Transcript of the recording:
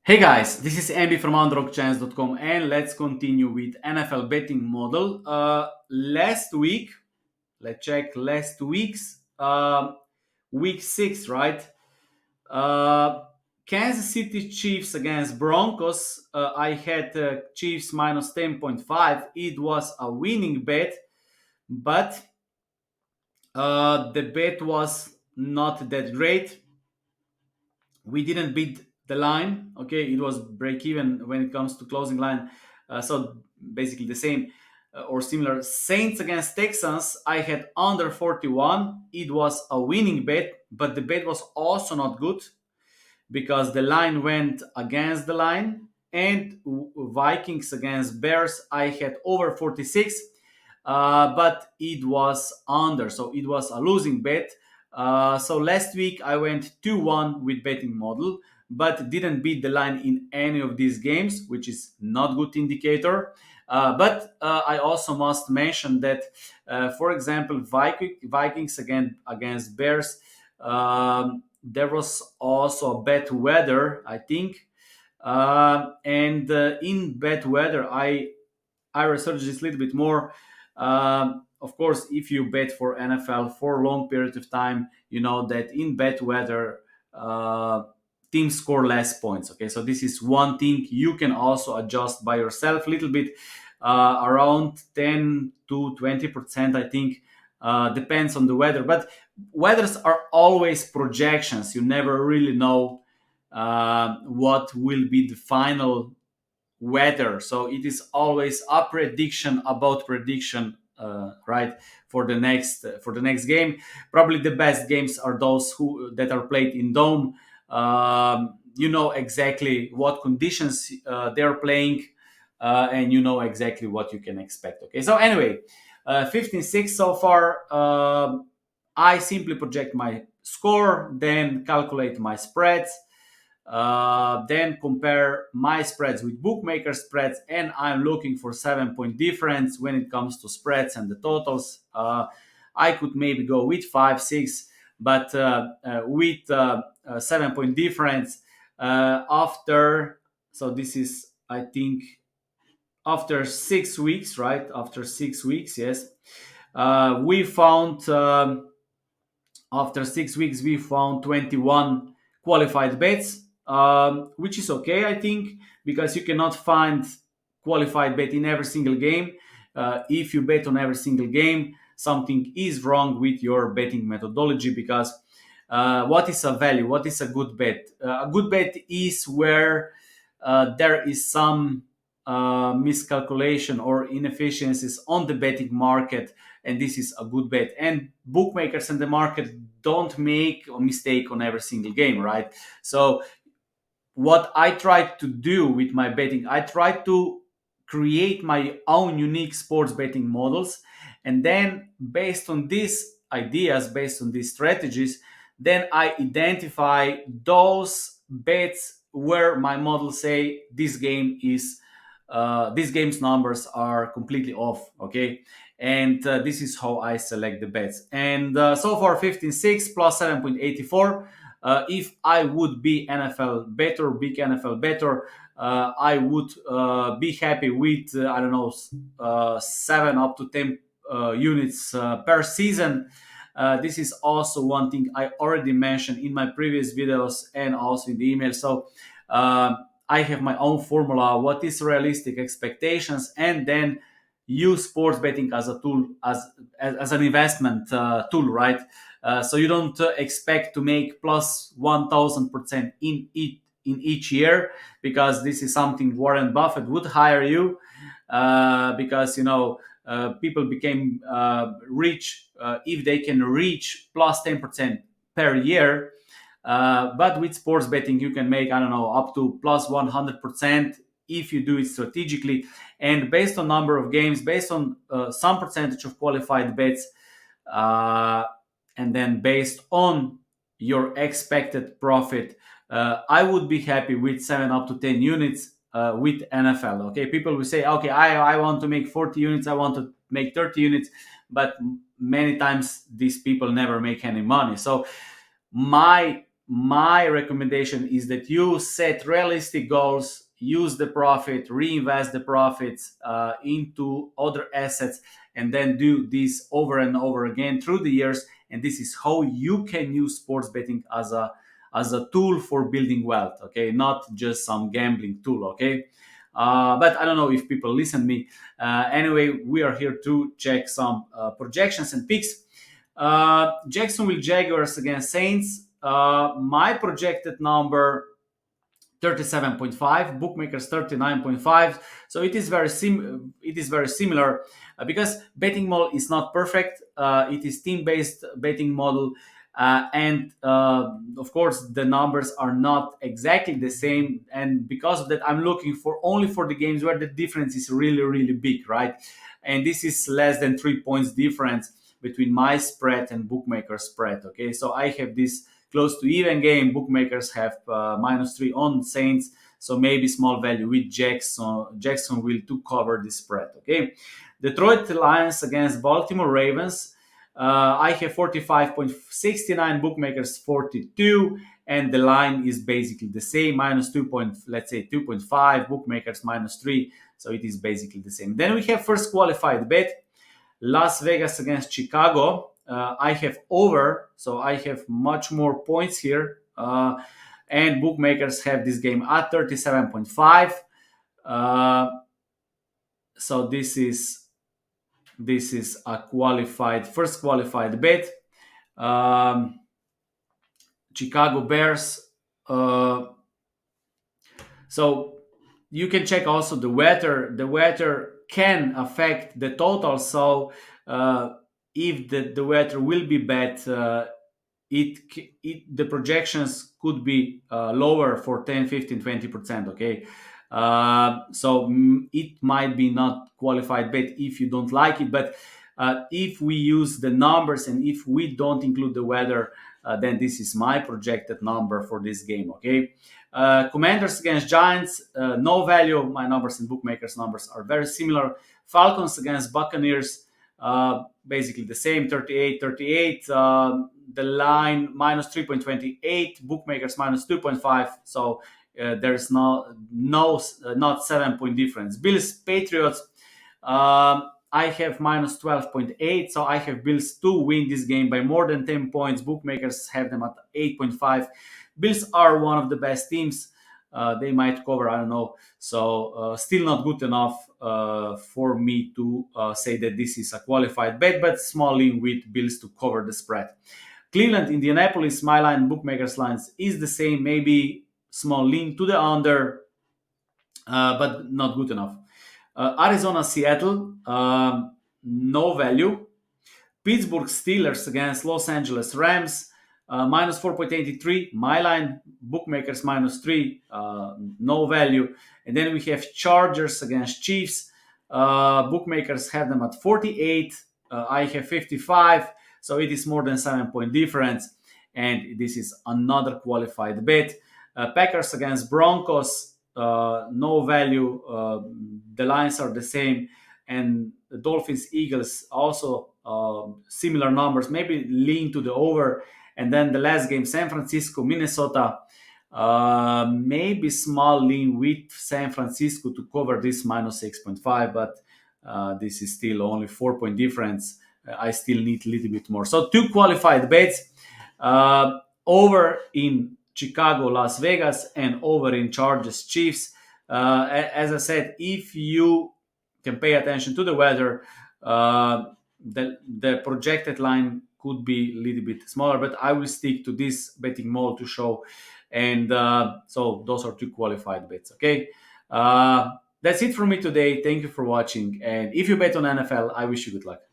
Hey guys, this is Andy from underdogchance.com and let's continue with NFL betting model. Last week, let's check last week's week 6, right? Uh, Kansas City Chiefs against Broncos. I had Chiefs minus 10.5. It was a winning bet, but the bet was not that great. We didn't beat the line. Okay, it was break even when it comes to closing line. So basically the same or similar. Saints against Texans, I had under 41. It was a winning bet, but the bet was also not good because the line went against the line. And Vikings against Bears, I had over 46, but it was under, so it was a losing bet. So last week I went 2-1 with betting model, but didn't beat the line in any of these games, which is not good indicator. But I also must mention that, for example, Vikings again against Bears. There was also bad weather, I think, and in bad weather, I researched this a little bit more. Of course, if you bet for NFL for a long period of time, you know that in bad weather, uh, teams score less points. Okay, so this is one thing you can also adjust by yourself a little bit, around 10 to 20%, I think. Depends on the weather, but weathers are always projections. You never really know what will be the final weather, so it is always a prediction about prediction, right, for the next game. Probably the best games are those who that are played in dome. You know exactly what conditions they're playing, and you know exactly what you can expect. Okay, so anyway, 15-6 so far. I simply project my score, then calculate my spreads, then compare my spreads with bookmaker spreads, and I'm looking for 7 point difference when it comes to spreads and the totals. I could maybe go with 5, 6, but with 7 point difference after. So this is, I think, after 6 weeks, right? After 6 weeks, yes. We found After 6 weeks, we found 21 qualified bets, which is okay, I think, because you cannot find qualified bet in every single game. If you bet on every single game, something is wrong with your betting methodology because what is a value? What is a good bet? A good bet is where there is some miscalculation or inefficiencies on the betting market, and this is a good bet. And bookmakers in the market don't make a mistake on every single game, right? So what I try to do with my betting, I try to create my own unique sports betting models, and then based on these ideas, based on these strategies, then I identify those bets where my models say this game's numbers are completely off. Okay, and this is how I select the bets. And so far, 15-6 plus 7.84. If I would be NFL better, big NFL better, I would be happy with, I don't know, 7 up to 10 units per season. This is also one thing I already mentioned in my previous videos and also in the email. So I have my own formula, what is realistic expectations, and then use sports betting as a tool, as an investment tool, right? So you don't expect to make plus 1,000% in each year, because this is something Warren Buffett would hire you, because people became rich if they can reach plus 10% per year. But with sports betting, you can make, I don't know, up to plus 100% if you do it strategically and based on number of games, based on some percentage of qualified bets, uh, and then based on your expected profit. I would be happy with 7 up to 10 units with NFL. Okay, people will say, okay, I want to make 40 units, I want to make 30 units, but many times these people never make any money. So my my recommendation is that you set realistic goals, use the profit, reinvest the profits into other assets, and then do this over and over again through the years. And this is how you can use sports betting as a tool for building wealth. Okay, not just some gambling tool. Okay. But I don't know if people listen to me. Anyway, we are here to check some projections and picks. Jacksonville Jaguars against Saints. My projected number 37.5, bookmakers 39.5. So it is very similar because betting model is not perfect. It is team based betting model, and of course the numbers are not exactly the same. And because of that, I'm looking for only for the games where the difference is really big, right? And this is less than 3 points difference between my spread and bookmaker spread. Okay, so I have this close to even game. Bookmakers have -3 on Saints, so maybe small value with Jacksonville to cover this spread. Okay, Detroit Lions against Baltimore Ravens. I have 45.69, bookmakers 42, and the line is basically the same, -2 point, let's say 2.5, bookmakers -3, so it is basically the same. Then we have first qualified bet, Las Vegas against Chicago. I have over, so I have much more points here. And bookmakers have this game at 37.5. So this is a first qualified bet. Chicago Bears. So you can check also the weather. The weather can affect the total. So if the weather will be bad, the projections could be lower for 10, 15, 20%. Okay. So it might be not qualified bet if you don't like it. But if we use the numbers and if we don't include the weather, then this is my projected number for this game. Okay. Commanders against Giants, no value. My numbers and bookmakers numbers are very similar. Falcons against Buccaneers, basically the same, 38. The line -3.28, bookmakers -2.5. So there's not 7 point difference. Bills Patriots. I have -12.8, so I have Bills to win this game by more than 10 points. Bookmakers have them at 8.5. Bills are one of the best teams. They might cover, I don't know. So still not good enough for me to say that this is a qualified bet, but small lean with Bills to cover the spread. Cleveland, Indianapolis, my line, bookmakers lines is the same, maybe small lean to the under, but not good enough. Arizona, Seattle, no value. Pittsburgh Steelers against Los Angeles Rams, -4.83. My line, bookmakers -3, no value. And then we have Chargers against Chiefs. Bookmakers have them at 48. I have 55. So it is more than 7 point difference. And this is another qualified bet. Packers against Broncos, no value. The lines are the same. And the Dolphins Eagles also similar numbers, maybe lean to the over. And then the last game, San Francisco Minnesota, maybe small lean with San Francisco to cover this -6.5, but this is still only 4 point difference. I still need a little bit more. So two qualified bets, over in Chicago Las Vegas and over in Chargers Chiefs. As I said, if you can pay attention to the weather, the projected line could be a little bit smaller, but I will stick to this betting model to show. And so those are two qualified bets. Okay. That's it from me today. Thank you for watching. And if you bet on NFL, I wish you good luck.